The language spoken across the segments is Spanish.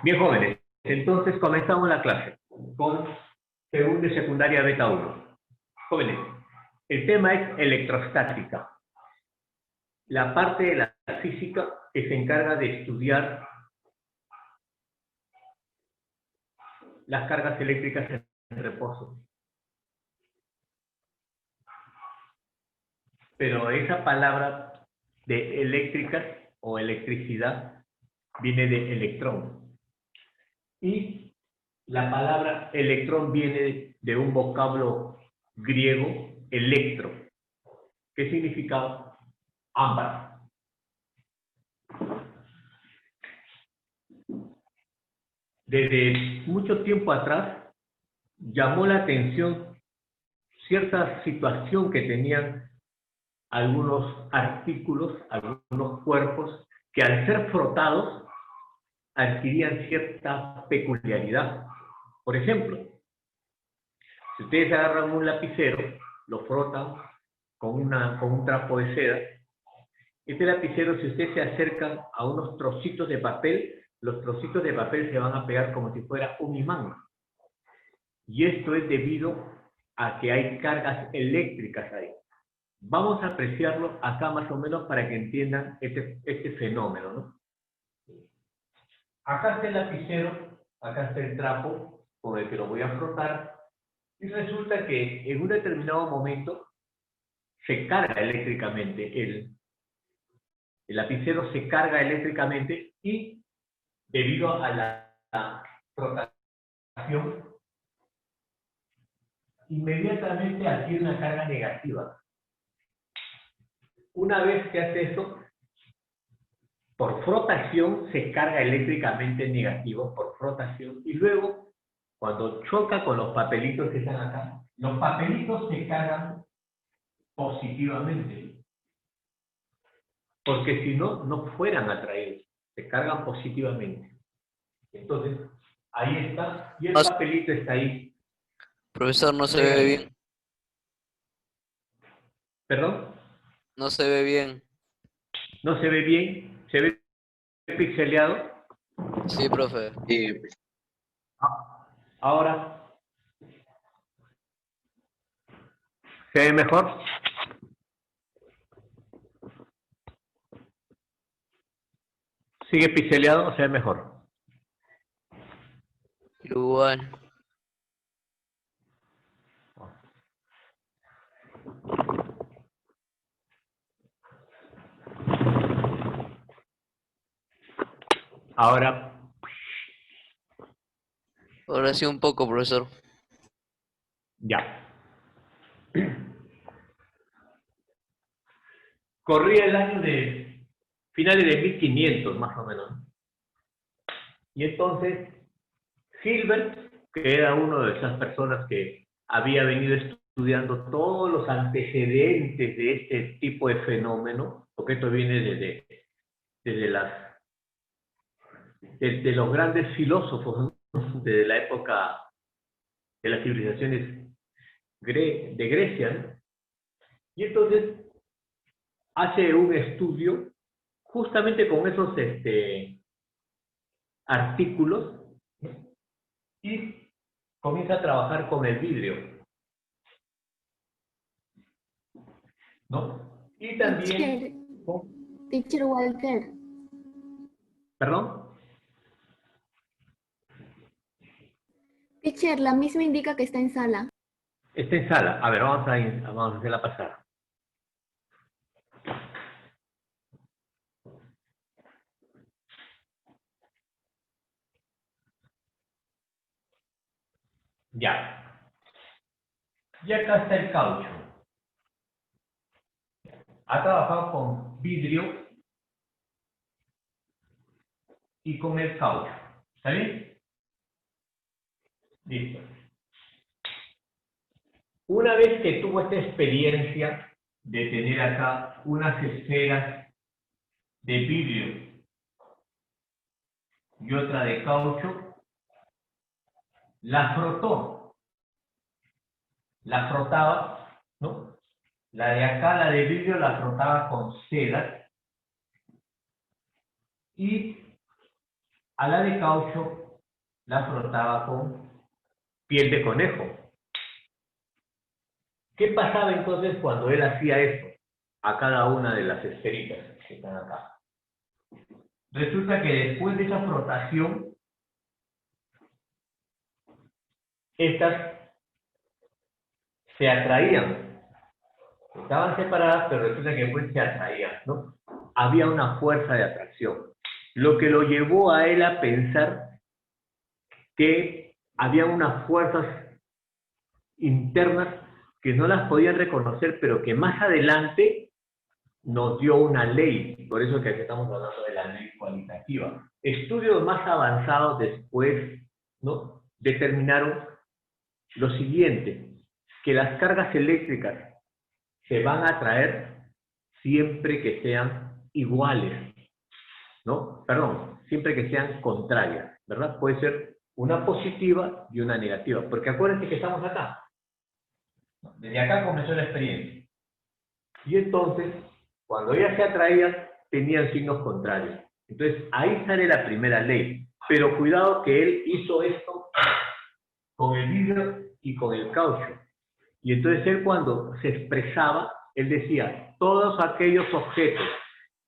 Bien, jóvenes, entonces comenzamos la clase con segundo y secundaria beta 1. Jóvenes, el tema es electrostática, la parte de la física que se encarga de estudiar las cargas eléctricas en reposo. Pero esa palabra de eléctricas o electricidad viene de electrón. Y la palabra electrón viene de un vocablo griego, electro, que significa ambas. Desde mucho tiempo atrás llamó la atención cierta situación que tenían algunos artículos, algunos cuerpos, que al ser frotados adquirían cierta peculiaridad. Por ejemplo, si ustedes agarran un lapicero, lo frotan con un trapo de seda, este lapicero, si ustedes se acercan a unos trocitos de papel, los trocitos de papel se van a pegar como si fuera un imán. Y esto es debido a que hay cargas eléctricas ahí. Vamos a apreciarlo acá más o menos para que entiendan este fenómeno, ¿no? Acá está el lapicero, acá está el trapo con el que lo voy a frotar, y resulta que en un determinado momento se carga eléctricamente, el lapicero se carga eléctricamente y debido a la frotación, inmediatamente adquiere una carga negativa. Una vez que hace eso, por frotación se carga eléctricamente negativo, por frotación, y luego, cuando choca con los papelitos que están acá, los papelitos se cargan positivamente, porque si no, no fueran atraídos, se cargan positivamente. Entonces, ahí está, y el No, papelito está ahí. profesor, no se ve bien. ¿Perdón? No se ve bien. ¿No se ve bien? ¿Se ve pixeleado? Sí, profe. Ahora, ¿se ve mejor? ¿Sigue pixeleado o se ve mejor? Igual. Ahora, Ahora sí un poco, profesor. ya. Corría el año de finales de 1500, más o menos. Y entonces, Hilbert, que era uno de esas personas que había venido estudiando todos los antecedentes de este tipo de fenómeno, porque esto viene desde los grandes filósofos, ¿no? Desde la época de las civilizaciones de Grecia, ¿no? Y entonces hace un estudio justamente con esos artículos, ¿no? Y comienza a trabajar con el vidrio, ¿no? Y también Teacher Walter. ¿Perdón? Teacher, la misma indica que está en sala. Está en sala. A ver, vamos a hacerla pasar. Ya. Y acá está el caucho. Ha trabajado con vidrio y con el caucho. ¿Está bien? Listo. Una vez que tuvo esta experiencia de tener acá unas esferas de vidrio y otra de caucho, la frotó. La frotaba, ¿no? La de acá, la de vidrio, la frotaba con seda y a la de caucho la frotaba con piel de conejo. ¿Qué pasaba entonces cuando él hacía esto a cada una de las esferitas que están acá? Resulta que después de esa frotación, estas se atraían. Estaban separadas, pero resulta que después se atraían, ¿no? Había una fuerza de atracción. Lo que lo llevó a él a pensar que había unas fuerzas internas que no las podían reconocer, pero que más adelante nos dio una ley. Por eso que aquí estamos hablando de la ley cualitativa. Estudios más avanzados después, ¿no?, determinaron lo siguiente, que las cargas eléctricas se van a atraer siempre que sean iguales, ¿no? Perdón, siempre que sean contrarias, ¿verdad? Puede ser una positiva y una negativa, porque acuérdense que estamos acá. Desde acá comenzó la experiencia. Y entonces, cuando ellas se atraían, tenían signos contrarios. Entonces, ahí sale la primera ley. Pero cuidado que él hizo esto con el vidrio y con el caucho. Y entonces él, cuando se expresaba, él decía, todos aquellos objetos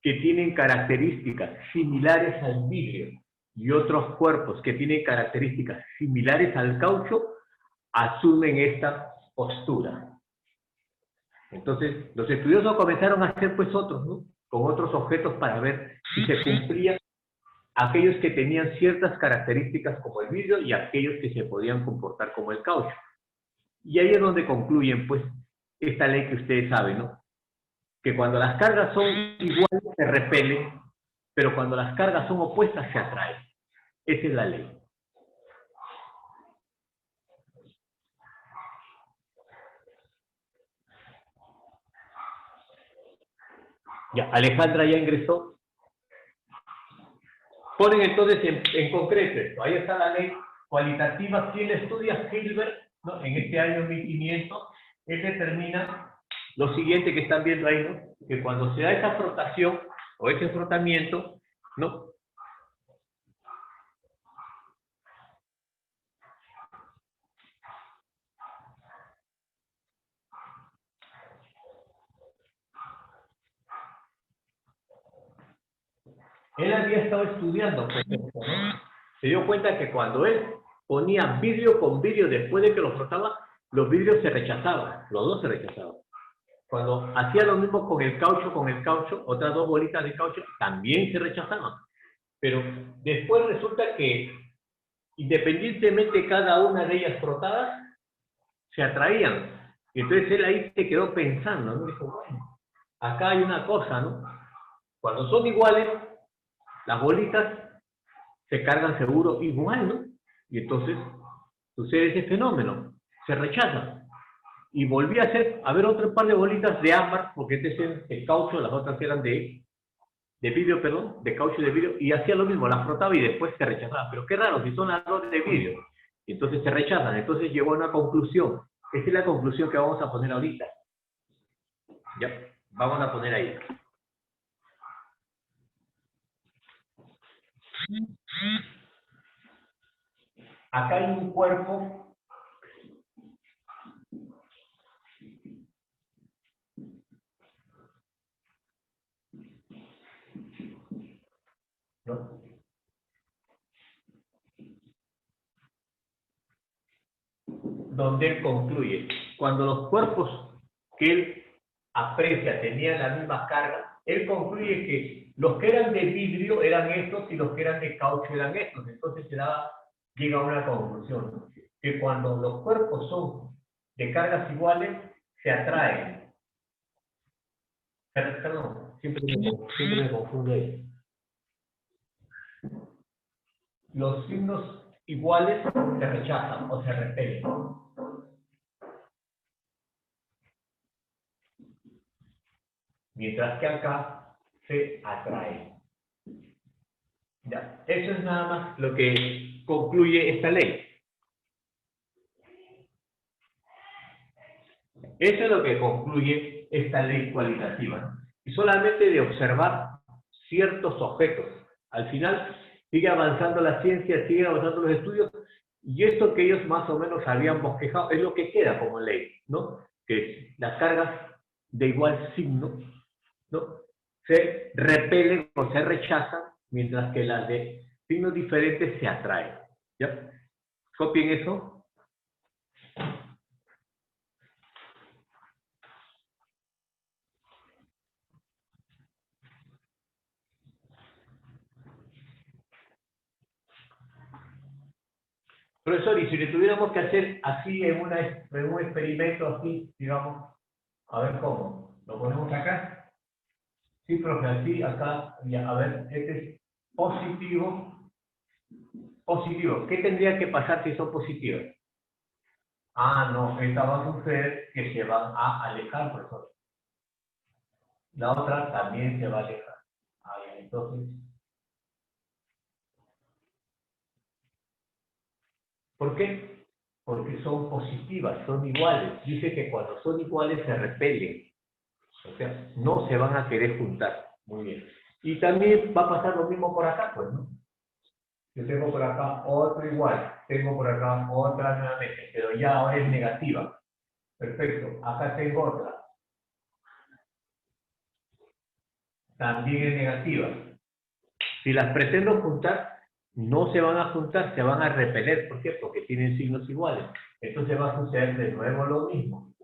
que tienen características similares al vidrio y otros cuerpos que tienen características similares al caucho, asumen esta postura. Entonces, los estudiosos comenzaron a hacer pues otros, ¿no?, con otros objetos para ver si se cumplían aquellos que tenían ciertas características como el vidrio y aquellos que se podían comportar como el caucho. Y ahí es donde concluyen pues esta ley que ustedes saben, ¿no?, que cuando las cargas son iguales se repelen, pero cuando las cargas son opuestas se atraen. Esa es la ley. Ya, Alejandra ya ingresó. Ponen entonces en concreto esto. Ahí está la ley cualitativa. ¿Quién la estudia? Hilbert, ¿no?, en este año 1500. Él determina lo siguiente que están viendo ahí, ¿no?, que cuando se da esa frotación o ese frotamiento, ¿no?, él había estado estudiando pues esto, ¿no? Se dio cuenta que cuando él ponía vidrio con vidrio después de que lo frotaba, los vidrios se rechazaban, los dos se rechazaban. Cuando hacía lo mismo con el caucho, otras dos bolitas de caucho también se rechazaban. Pero después resulta que, independientemente de cada una de ellas frotadas, se atraían. Y entonces él ahí se quedó pensando, ¿no? Dijo, bueno, acá hay una cosa, ¿no? Cuando son iguales, las bolitas se cargan seguro igual, ¿no? Y entonces sucede ese fenómeno, se rechazan. Y volví a ver otro par de bolitas de ámbar, porque este es el caucho, las otras eran de vidrio, perdón, de caucho y de vidrio, y hacía lo mismo, las frotaba y después se rechazaba. Pero qué raro, si son las dos de vidrio. Y entonces se rechazan, entonces llegó a una conclusión. Esta es la conclusión que vamos a poner ahorita. Ya, vamos a poner ahí. Acá hay un cuerpo ¿no? Donde él concluye, cuando los cuerpos que él aprecia tenían la misma carga, él concluye que los que eran de vidrio eran estos y los que eran de caucho eran estos. Entonces llega a una conclusión, ¿no?, que cuando los cuerpos son de cargas iguales, se atraen. Perdón, siempre me confundo ahí. Los signos iguales se rechazan o se repelen. Mientras que acá se atrae. Ya, eso es nada más lo que concluye esta ley. Eso es lo que concluye esta ley cualitativa, ¿no? Y solamente de observar ciertos objetos. Al final, Sigue avanzando la ciencia, siguen avanzando los estudios, y esto que ellos más o menos habían bosquejado es lo que queda como ley, ¿no? Que las cargas de igual signo, ¿no? Se repelen o se rechazan, mientras que las de signos diferentes se atraen. ¿Ya? Copien eso. Profesor, y si le tuviéramos que hacer así en un experimento así, digamos, a ver cómo, lo ponemos acá. Sí, profe, así, acá, ya, a ver, este es positivo, positivo. ¿Qué tendría que pasar si son positivos? Ah, no, esta va a suceder que se van a alejar, profesor. La otra también se va a alejar. Ahí, entonces, ¿por qué? Porque son positivas, son iguales. Dice que cuando son iguales se repelen. O sea, no se van a querer juntar. Muy bien. Y también va a pasar lo mismo por acá, pues, ¿no? Yo tengo por acá otro igual, tengo por acá otra nuevamente, pero ya ahora es negativa. Perfecto. Acá tengo otra. También es negativa. Si las pretendo juntar, no se van a juntar, se van a repeler. ¿Por qué? Porque tienen signos iguales. Entonces va a suceder de nuevo lo mismo.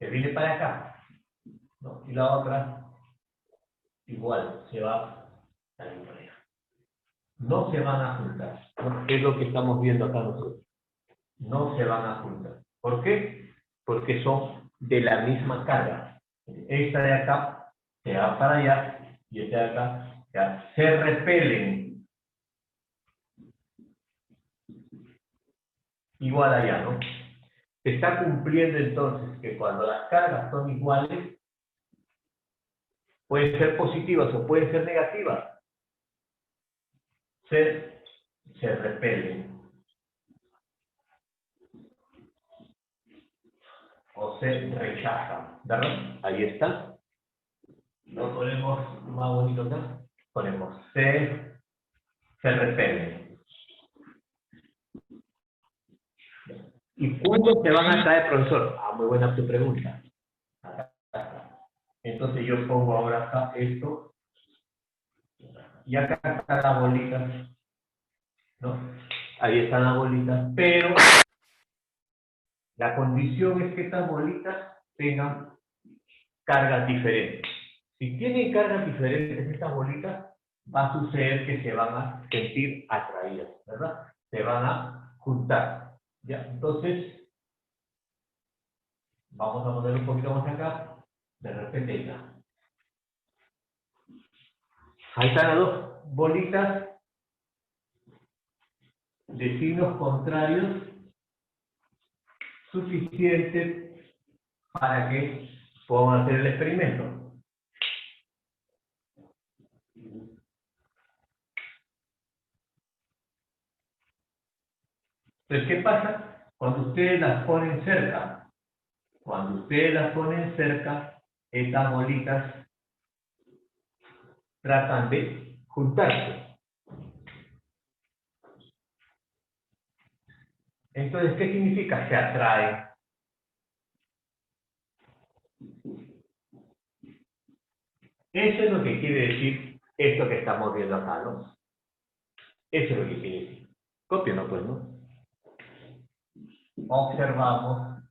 Se viene para acá, ¿no? Y la otra, igual, se va también para allá. No se van a juntar, ¿no? Es lo que estamos viendo acá nosotros. No se van a juntar. ¿Por qué? Porque son de la misma carga. Esta de acá se va para allá y esta de acá ya, se repelen. Igual allá, ¿no? Se está cumpliendo entonces que cuando las cargas son iguales, pueden ser positivas o pueden ser negativas, se repelen o se rechazan, ¿verdad? Ahí está. Lo ponemos más bonito acá. Ponemos se repelen. ¿Y cuándo se van a atraer, profesor? Ah, muy buena tu pregunta. Acá. Entonces yo pongo ahora acá esto y acá está la bolita, ¿no? Ahí están las bolitas, pero la condición es que estas bolitas tengan cargas diferentes. Si tienen cargas diferentes estas bolitas, va a suceder que se van a sentir atraídas, ¿verdad? Se van a juntar. ¿Ya? Entonces, vamos a poner un poquito más acá, de repente ya. Ahí están las dos bolitas de signos contrarios suficientes para que podamos hacer el experimento. Entonces, ¿qué pasa? Cuando ustedes las ponen cerca, estas bolitas tratan de juntarse. Entonces, ¿qué significa? Se atraen. Eso es lo que quiere decir esto que estamos viendo acá, ¿no? Eso es lo que quiere decir. Cópialo, pues, ¿no? Observamos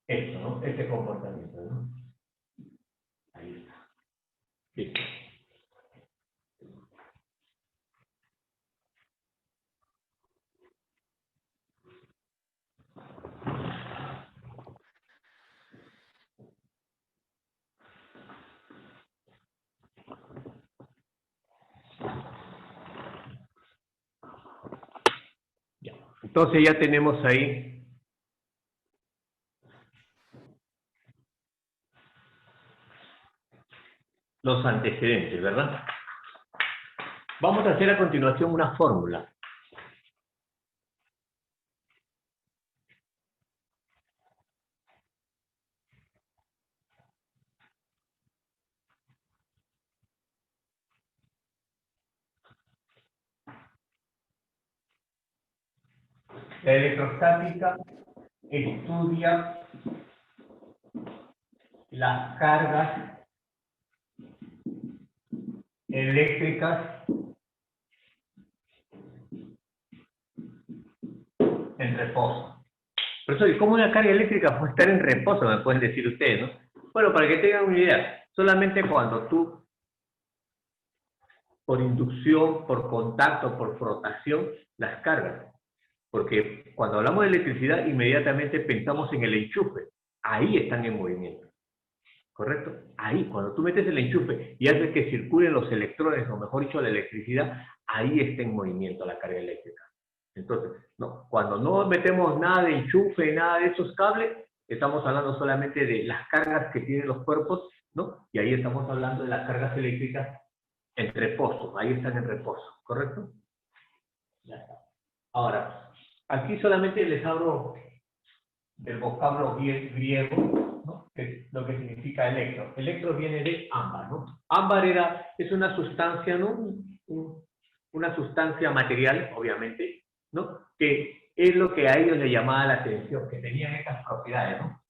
esto, ¿no? Este comportamiento, ¿no? Ahí está. Listo. Ya. Entonces ya tenemos ahí los antecedentes, ¿verdad? Vamos a hacer a continuación una fórmula. La electrostática estudia las cargas eléctricas en reposo. Profesor, ¿y cómo una carga eléctrica puede estar en reposo? Me pueden decir ustedes, ¿no? Bueno, para que tengan una idea, solamente cuando tú, por inducción, por contacto, por frotación, las cargas. Porque cuando hablamos de electricidad, inmediatamente pensamos en el enchufe. Ahí están en movimiento. ¿Correcto? Ahí, cuando tú metes el enchufe y haces que circulen los electrones, o mejor dicho, la electricidad, ahí está en movimiento la carga eléctrica. Entonces, no, cuando no metemos nada de enchufe, nada de esos cables, estamos hablando solamente de las cargas que tienen los cuerpos, ¿no? Y ahí estamos hablando de las cargas eléctricas en reposo, ahí están en reposo, ¿correcto? Ya está. Ahora, aquí solamente les hablo del vocablo griego, ¿no? Que es lo que significa electro. Electro viene de ámbar, ¿no? Ámbar es una sustancia, ¿no? Una sustancia material, obviamente, ¿no? Que es lo que a ellos les llamaba la atención, que tenían estas propiedades, ¿no?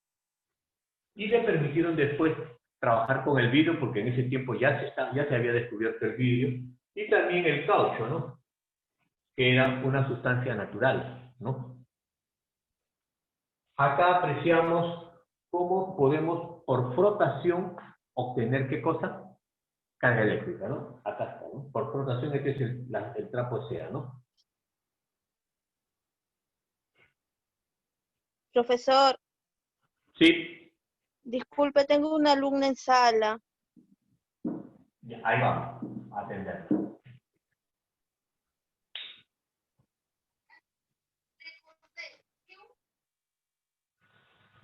Y le permitieron después trabajar con el vidrio, porque en ese tiempo ya se había descubierto el vidrio, y también el caucho, ¿no? Que era una sustancia natural, ¿no? Acá apreciamos cómo podemos, por frotación, obtener ¿qué cosa? Carga eléctrica, ¿no? Acá está, ¿no? Por frotación, este es el trapo de seda, ¿no? Profesor, Sí, disculpe, tengo una alumna en sala. ya, ahí vamos, a atender.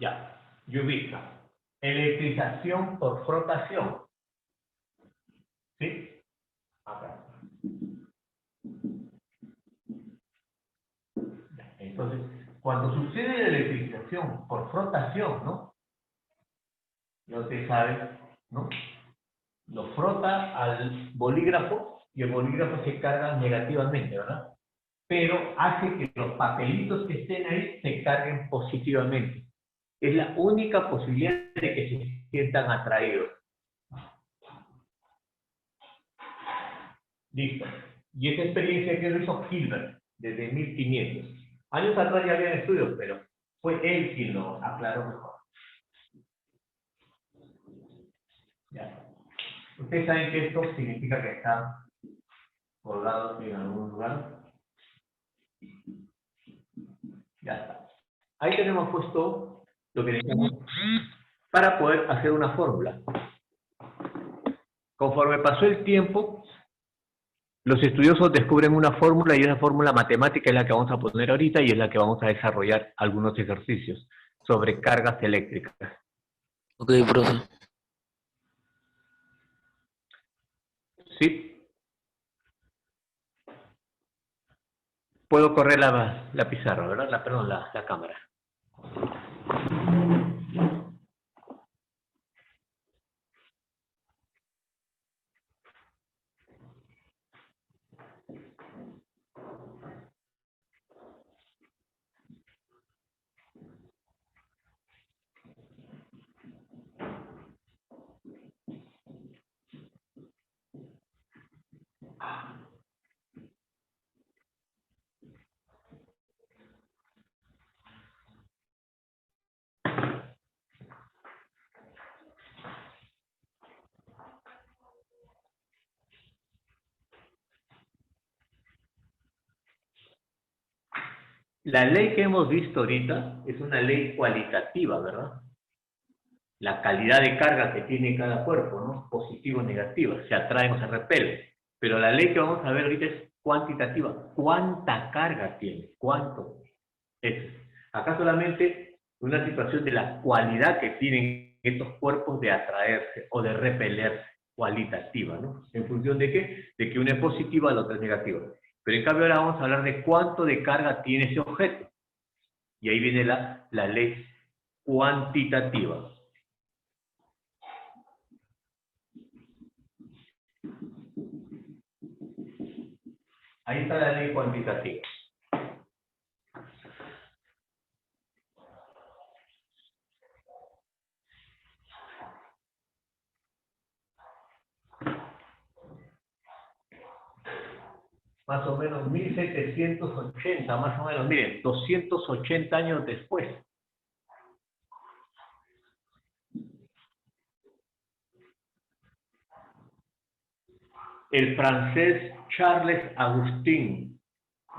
Ya, Yubica. Electrización por frotación. ¿Sí? Acá. Ya, entonces, cuando sucede la electrización por frotación, ¿no? Ya usted sabe, ¿no? Lo frota al bolígrafo y el bolígrafo se carga negativamente, ¿verdad? Pero hace que los papelitos que estén ahí se carguen positivamente. Es la única posibilidad de que se sientan atraídos. Listo. Y esta experiencia que lo hizo Hilbert desde 1500. Años atrás ya había estudios, pero fue él quien lo aclaró mejor. Ya. Ustedes saben que esto significa que están colgados en algún lugar. Ya está. Ahí tenemos puesto lo que necesitamos para poder hacer una fórmula. Conforme pasó el tiempo, los estudiosos descubren una fórmula y esa fórmula matemática es la que vamos a poner ahorita y es la que vamos a desarrollar algunos ejercicios sobre cargas eléctricas. Ok, profe. ¿Sí? Puedo correr la pizarra, ¿verdad? Perdón, la cámara. La ley que hemos visto ahorita es una ley cualitativa, ¿verdad? La calidad de carga que tiene cada cuerpo, ¿no? Positiva o negativa, se atrae o se repele. Pero la ley que vamos a ver ahorita es cuantitativa. ¿Cuánta carga tiene? ¿Cuánto? Es. Acá solamente una situación de la cualidad que tienen estos cuerpos de atraerse o de repelerse, cualitativa, ¿no? ¿En función de qué? De que una es positiva y la otra es negativa. Pero en cambio ahora vamos a hablar de cuánto de carga tiene ese objeto. Y ahí viene la ley cuantitativa. Ahí está la ley cuantitativa. Más o menos 1780, más o menos, miren, 280 años después. El francés Charles Agustín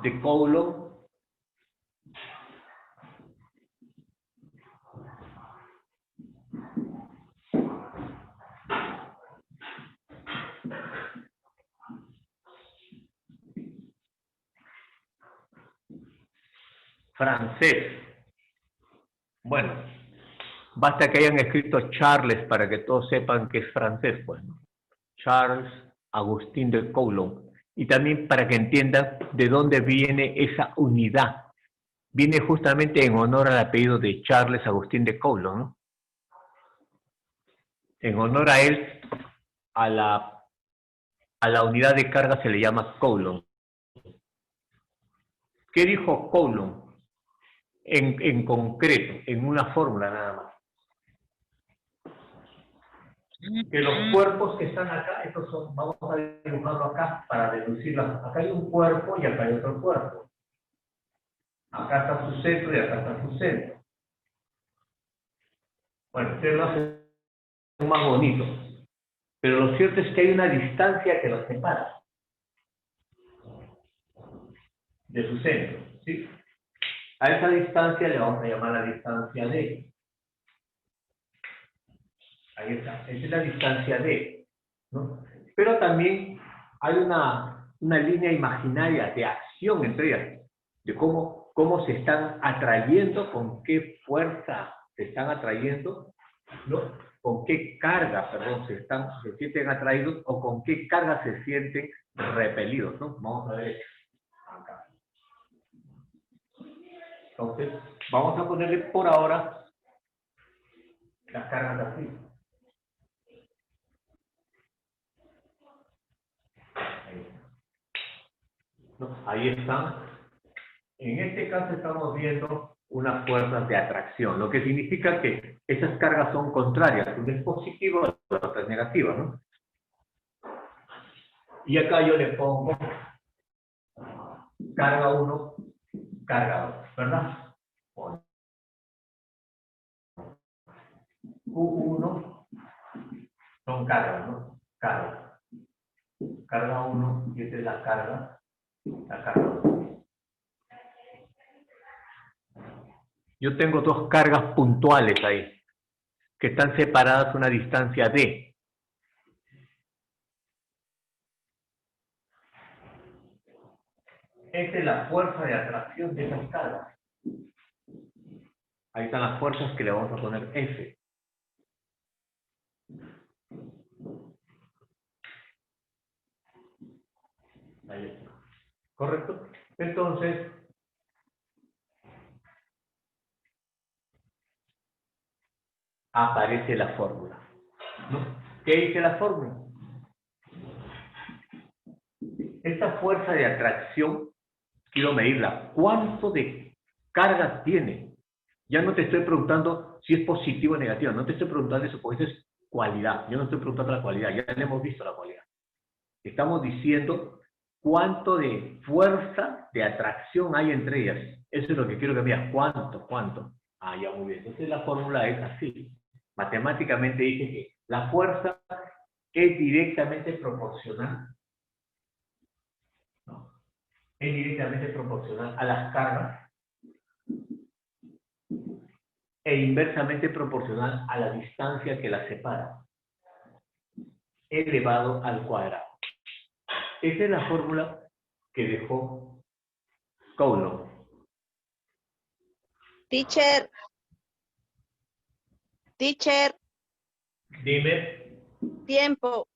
de Coulomb francés. Bueno, basta que hayan escrito Charles para que todos sepan que es francés, pues, ¿no? Charles Agustín de Coulomb. Y también para que entiendan de dónde viene esa unidad. Viene justamente en honor al apellido de Charles Agustín de Coulomb, ¿no? En honor a él, a la unidad de carga se le llama Coulomb. ¿Qué dijo Coulomb? En concreto, en una fórmula nada más. Que los cuerpos que están acá, estos son, vamos a dibujarlo acá para deducirlas. Acá hay un cuerpo y acá hay otro cuerpo. Acá está su centro y acá está su centro. Bueno, ustedes lo hacen más bonito. Pero lo cierto es que hay una distancia que los separa de su centro, ¿sí? A esa distancia le vamos a llamar la distancia D. Ahí está, esa es la distancia D, ¿no? Pero también hay una línea imaginaria de acción entre ellas, de cómo se están atrayendo, con qué fuerza se están atrayendo, ¿no? Con qué carga, perdón, se sienten atraídos o con qué carga se sienten repelidos, ¿no? Vamos a ver acá. Entonces, vamos a ponerle por ahora las cargas así. ¿No? Ahí están. En este caso estamos viendo unas fuerzas de atracción, lo que significa que esas cargas son contrarias. Una es positiva, la otra es negativa, ¿no? Y acá yo le pongo carga 1, carga 2, ¿verdad? Q1 son cargas, ¿no? Carga. Carga 1, y esta es la carga 2. Yo tengo dos cargas puntuales ahí, que están separadas a una distancia D. Esta es la fuerza de atracción de esas cargas. Ahí están las fuerzas que le vamos a poner F. Ahí está. ¿Correcto? Entonces, aparece la fórmula, ¿no? ¿Qué dice la fórmula? Esta fuerza de atracción, quiero medirla. ¿Cuánto de carga tiene? Ya no te estoy preguntando si es positivo o negativo, no te estoy preguntando eso, porque eso es cualidad. Yo no estoy preguntando la cualidad, ya le hemos visto la cualidad. Estamos diciendo cuánto de fuerza de atracción hay entre ellas. Eso es lo que quiero que veas. ¿Cuánto? Ah, ya, muy bien. Entonces la fórmula es así. Matemáticamente dice que la fuerza es directamente proporcional. ¿No? Es directamente proporcional a las cargas e inversamente proporcional a la distancia que las separa, elevado al cuadrado. Esa es la fórmula que dejó Coulomb. Teacher. Dime. Tiempo.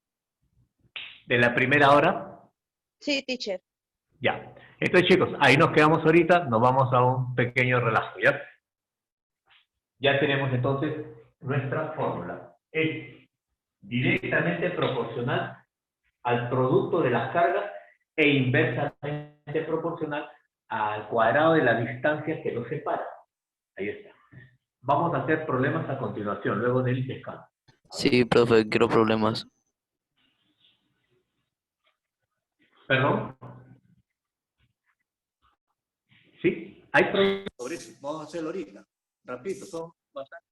¿De la primera hora? Sí, teacher. Ya. Entonces, chicos, ahí nos quedamos ahorita, nos vamos a un pequeño relajo, ¿ya? Ya tenemos entonces nuestra fórmula. Es directamente proporcional al producto de las cargas e inversamente proporcional al cuadrado de la distancia que los separa. Ahí está. Vamos a hacer problemas a continuación, luego del descanso. Sí, profe, quiero problemas. ¿Perdón? ¿Sí? Hay problemas. Sobre eso. Vamos a hacerlo ahorita. Repito, son bastante